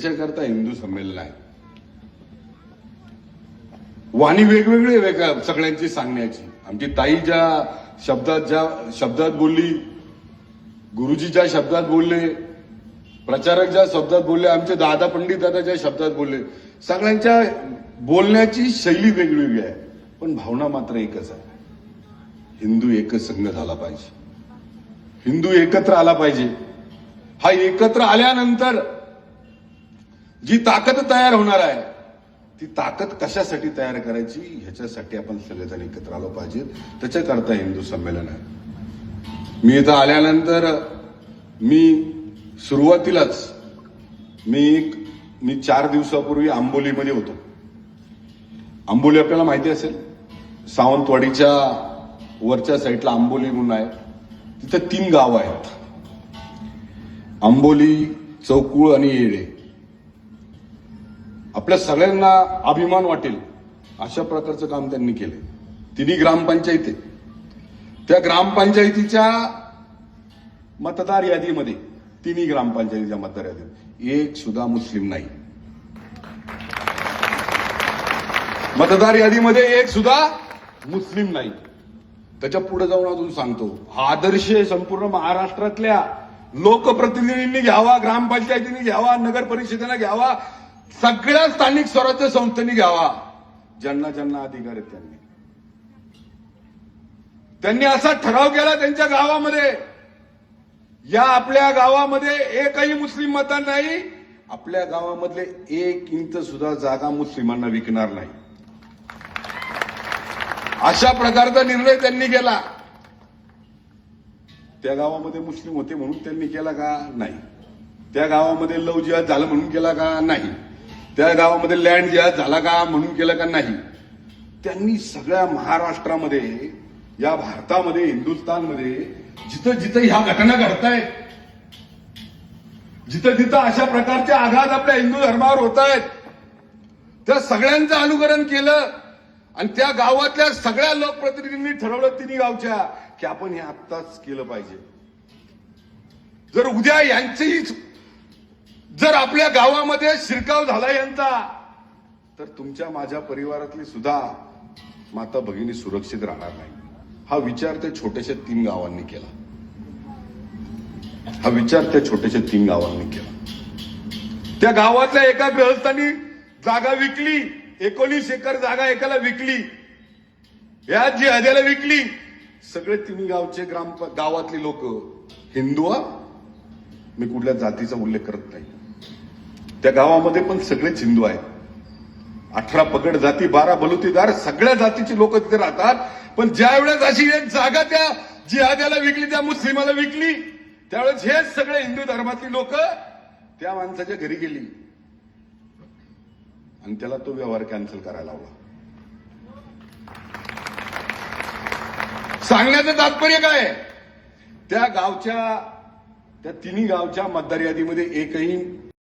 त्याच्याकरता हिंदू संमेलन आहे. वाणी वेगवेगळी सगळ्यांची सांगण्याची. आमची ताई ज्या शब्दात बोलली, गुरुजी ज्या शब्दात बोलले, प्रचारक ज्या शब्दात बोलले, आमचे दादा पंडित दादा ज्या शब्दात बोलले, सगळ्यांच्या बोलण्याची शैली वेगवेगळी आहे, पण भावना मात्र एकच आहे. हिंदू एकच संघ झाला पाहिजे, हिंदू एकत्र आला पाहिजे. हा एकत्र आल्यानंतर जी ताकद तयार होणार आहे, ती ताकद कशासाठी तयार करायची ह्याच्यासाठी आपण सगळेजण एकत्र आलो पाहिजे. त्याच्याकरता हिंदू संमेलन आहे. मी इथं आल्यानंतर सुरुवातीलाच मी 4 दिवसापूर्वी आंबोलीमध्ये होतो. आंबोली आपल्याला माहिती असेल, सावंतवाडीच्या वरच्या साईडला आंबोली म्हणून आहे. तिथं 3 गावं आहेत, आंबोली, चौकुळ आणि येळे. आपल्या सगळ्यांना अभिमान वाटेल अशा प्रकारचं काम त्यांनी केलं. 3 ग्रामपंचायती, त्या ग्रामपंचायतीच्या मतदार यादीमध्ये, 3 ग्रामपंचायतीच्या मतदार यादीत एक सुद्धा मुस्लिम नाही. मतदार यादीमध्ये एक सुद्धा मुस्लिम नाही. त्याच्या पुढे जाऊन अजून सांगतो, हा आदर्श संपूर्ण महाराष्ट्रातल्या लोकप्रतिनिधींनी घ्यावा, ग्रामपंचायतींनी घ्यावा, नगर परिषदेने घ्यावा, सगळ्या स्थानिक स्वराज्य संस्थांनी घ्यावा. ज्यांना ज्यांना अधिकार आहेत त्यांनी असा ठराव केला त्यांच्या गावामध्ये, या आपल्या गावामध्ये एकही मुस्लिम मतदार नाही, आपल्या गावामधले 1 इंच सुद्धा जागा मुस्लिमांना विकणार नाही. अशा प्रकारचा निर्णय त्यांनी केला. त्या गावामध्ये मुस्लिम होते म्हणून त्यांनी केला का? नाही. त्या गावामध्ये लव्ह जिहाद झालं म्हणून केला का? नाही. त्या गावामध्ये लँड जिहाद झाला का म्हणून केलं का? नाही. त्यांनी सगळ्या महाराष्ट्रामध्ये, या भारतामध्ये, हिंदुस्थानमध्ये जिथं जिथं ह्या घटना घडतायत, जिथं जिथं अशा प्रकारचे आघात आपल्या हिंदू धर्मावर होत आहेत, त्या सगळ्यांचं अनुकरण केलं. आणि त्या गावातल्या सगळ्या लोकप्रतिनिधींनी ठरवलं, 3 गावच्या, की आपण हे आत्ताच केलं पाहिजे. जर उद्या यांचीही जर आपल्या गावामध्ये शिरकाव झाला यांचा, तर तुमच्या माझ्या परिवारातली सुद्धा माता भगिनी सुरक्षित राहणार नाही. हा विचार त्या छोट्याशा 3 गावांनी केला. हा विचार त्या छोट्याशा 3 गावांनी केला. त्या गावातल्या एका गृहस्थांनी जागा विकली, 19 एकर जागा एकाला विकली, या जिहाद्याला विकली. सगळे 3 गावचे गावातले लोक हिंदू, मी कुठल्या जातीचा उल्लेख करत नाही, त्या गावामध्ये पण सगळेच हिंदू आहेत. 18 पगड जाती, 12 बलुतेदार, सगळ्या जातीची लोक तिथे राहतात. पण ज्या वेळेस अशी एक जागा त्या जिहाद्याला विकली, त्या मुस्लिमाला विकली, त्यावेळेस हेच सगळे हिंदू धर्मातली लोक त्या माणसाच्या घरी गेली आणि त्याला तो व्यवहार कॅन्सल करायला लावला. सांगण्याचं तात्पर्य काय? त्या 3 गावच्या मतदार यादीमध्ये एकही